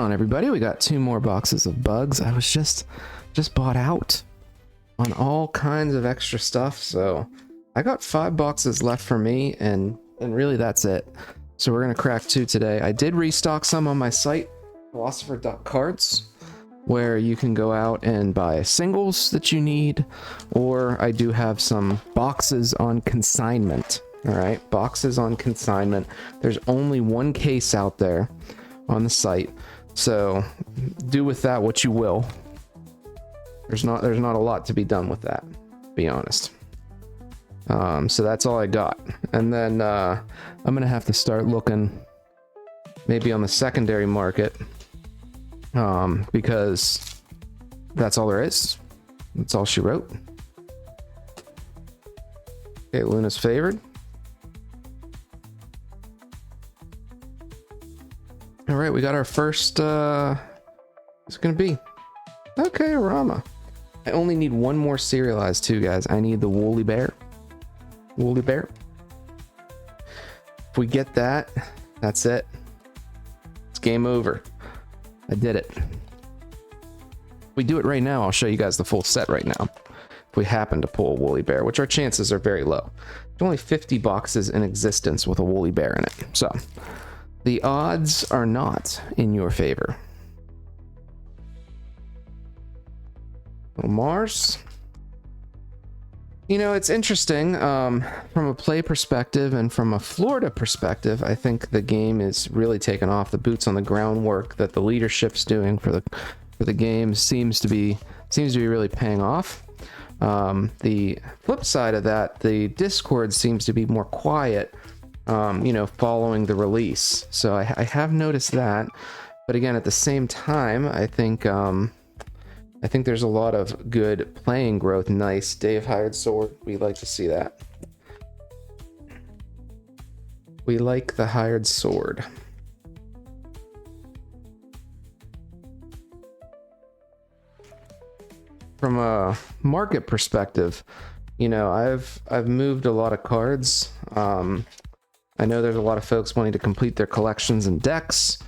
on, everybody? We got 2 more boxes of bugs. I was just bought out on all kinds of extra stuff, so I got 5 boxes left for me, and really that's it. So we're gonna crack 2 today. I did restock some on my site, Philosopher.cards, where you can go out and buy singles that you need, or I do have some boxes on consignment. All right, boxes on consignment. There's only 1 case out there on the site, so do with that what you will. There's not a lot to be done with that, to be honest. So that's all I got, and then I'm gonna have to start looking maybe on the secondary market, because that's all there is. That's all she wrote. Okay, Luna's favored. All right, we got our first, what's it gonna be? Okay, Rama. I only need 1 more serialized too, guys. I need the Woolly Bear. Woolly Bear. If we get that, that's it. It's game over. I did it. If we do it right now, I'll show you guys the full set right now. If we happen to pull a Woolly Bear, which our chances are very low. There's only 50 boxes in existence with a Woolly Bear in it. So the odds are not in your favor. Little Mars. You know, it's interesting, from a play perspective and from a Florida perspective. I think the game is really taking off. The boots on the ground work that the leadership's doing for the game seems to be really paying off. The flip side of that, the Discord seems to be more quiet, you know, following the release. So I have noticed that, but again, at the same time, I think there's a lot of good playing growth. Nice, Dave hired sword. We like to see that. We like the hired sword. From a market perspective, you know, I've moved a lot of cards. I know there's a lot of folks wanting to complete their collections and decks.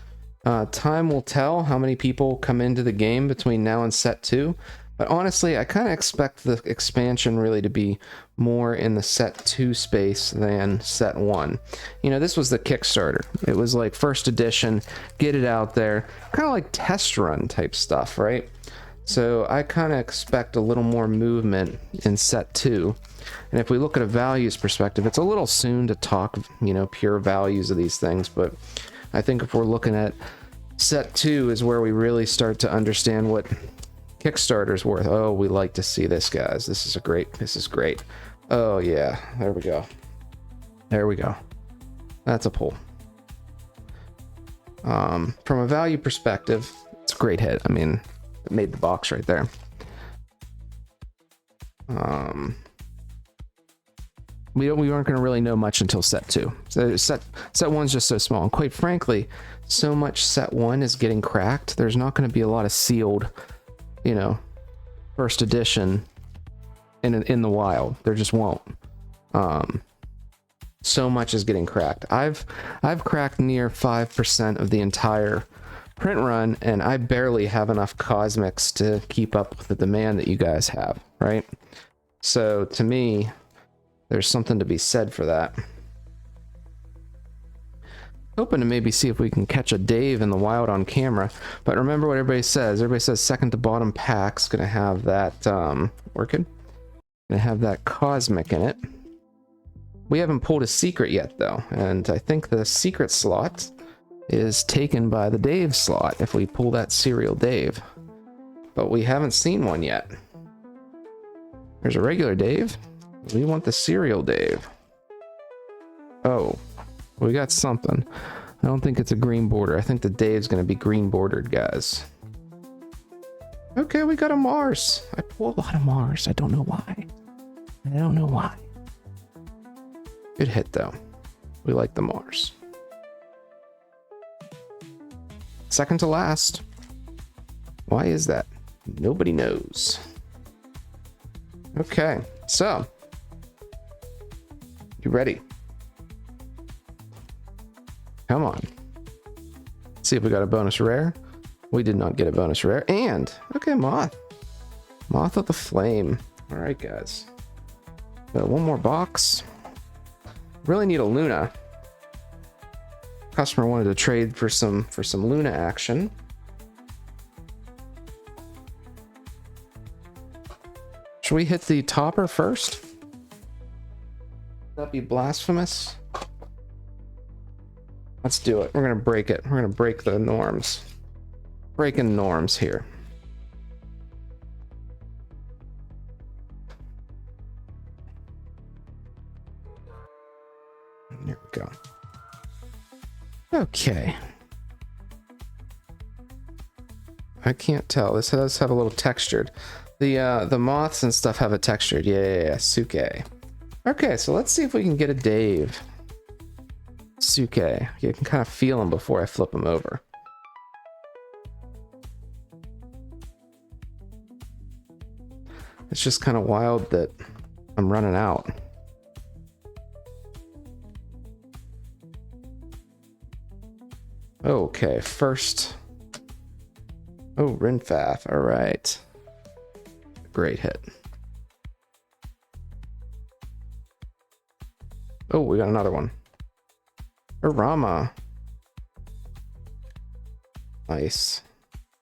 Time will tell how many people come into the game between now and set 2. But honestly, I kind of expect the expansion really to be more in the set 2 space than set 1. You know, this was the Kickstarter. It was like first edition, get it out there, kind of like test run type stuff, right? So I kind of expect a little more movement in set 2. And if we look at a values perspective, it's a little soon to talk, you know, pure values of these things, but I think if we're looking at set 2 is where we really start to understand what Kickstarter's worth. Oh, we like to see this, guys. This is great. Oh yeah, there we go. That's a pull. From a value perspective, it's a great hit. I mean, it made the box right there. We aren't going to really know much until set 2. So set 1's just so small, and quite frankly, so much set 1 is getting cracked. There's not going to be a lot of sealed, you know, first edition in the wild. There just won't. So much is getting cracked. I've cracked near 5% of the entire print run, and I barely have enough cosmics to keep up with the demand that you guys have, right? So to me, there's something to be said for that. Hoping to maybe see if we can catch a Dave in the wild on camera. But remember what everybody says. Everybody says second to bottom pack's gonna have that working. Gonna have that cosmic in it. We haven't pulled a secret yet though, and I think the secret slot is taken by the Dave slot if we pull that serial Dave. But we haven't seen one yet. There's a regular Dave. We want the serial Dave. Oh, we got something. I don't think it's a green border. I think the Dave's gonna be green bordered, guys. Okay, we got a Mars. I pull a lot of Mars. I don't know why. Good hit though. We like the Mars. Second to last. Why is that? Nobody knows. Okay, so you ready? Come on. Let's see if we got a bonus rare. We did not get a bonus rare. And, okay, Moth. Moth of the Flame. All right, guys. Got one more box. Really need a Luna. Customer wanted to trade for some Luna action. Should we hit the topper first? Would that be blasphemous? Let's do it. We're gonna break it. We're gonna break the norms. Breaking norms here. There we go. Okay. I can't tell. This does have a little textured. The moths and stuff have a textured. Yeah, Suke. Okay, so let's see if we can get a Dave. Suke. You can kind of feel him before I flip him over. It's just kind of wild that I'm running out. Okay, first. Oh, Rinfath. All right. Great hit. Oh, we got another one. Arama. Nice.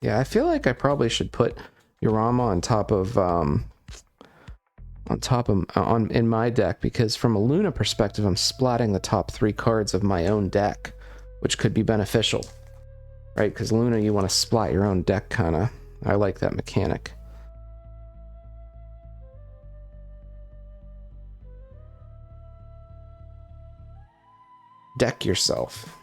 Yeah, I feel like I probably should put Urama in my deck, because from a Luna perspective, I'm splatting the top 3 cards of my own deck, which could be beneficial, right? Because Luna, you want to splat your own deck, kind of. I like that mechanic. Deck yourself.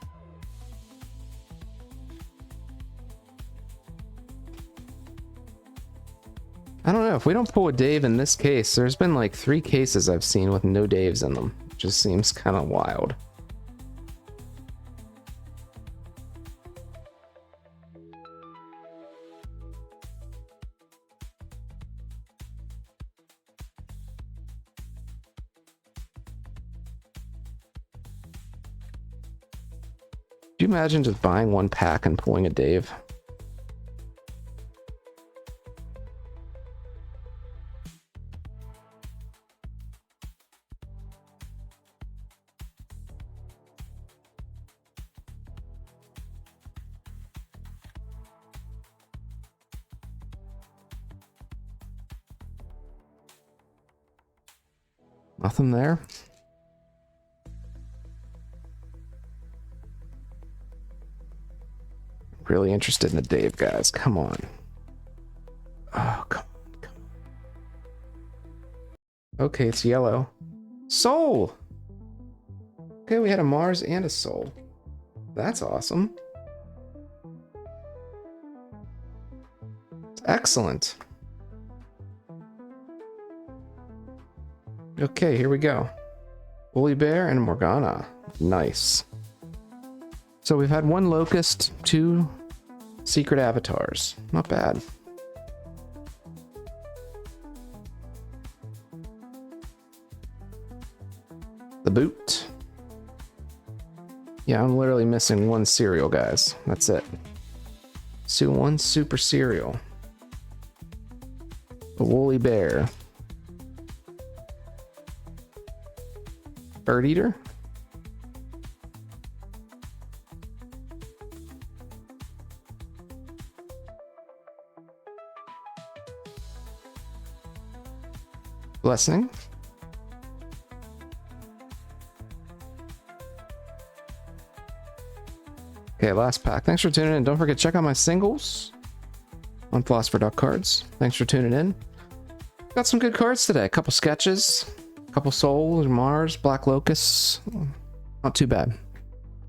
I don't know, if we don't pull a Dave in this case, there's been like 3 cases I've seen with no Daves in them. It just seems kind of wild. Could you imagine just buying one pack and pulling a Dave? Nothing there. Really interested in the Dave, guys. Come on. Oh, come on. Okay, it's yellow. Soul! Okay, we had a Mars and a Soul. That's awesome. Excellent. Okay, here we go. Woolly Bear and Morgana. Nice. So we've had 1 Locust, 2 Secret Avatars. Not bad. The boot. Yeah, I'm literally missing 1 cereal, guys. That's it. So 1 super cereal. A Woolly Bear. Bird Eater. Blessing. Okay, last pack. Thanks for tuning in. Don't forget to check out my singles on Philosopher.cards. Thanks for tuning in. Got some good cards today. A couple sketches, a couple Souls, Mars, Black Locusts. Not too bad.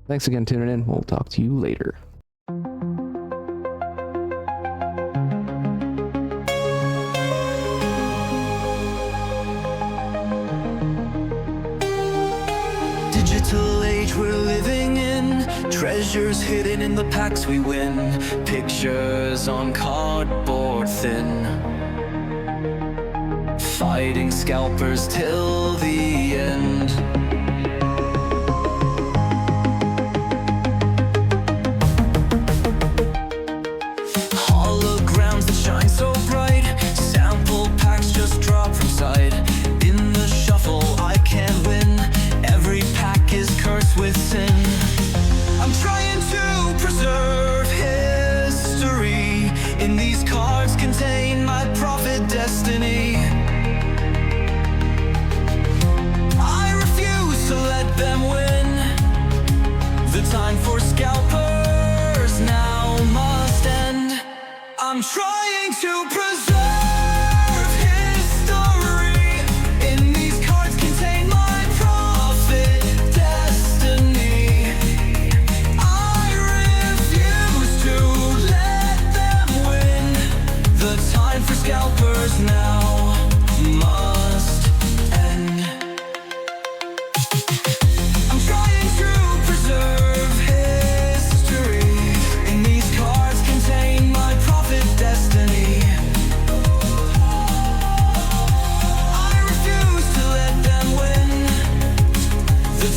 Thanks again for tuning in. We'll talk to you later. Digital age we're living in, treasures hidden in the packs we win, pictures on cardboard thin, fighting scalpers till the end.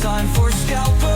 time for scalpers.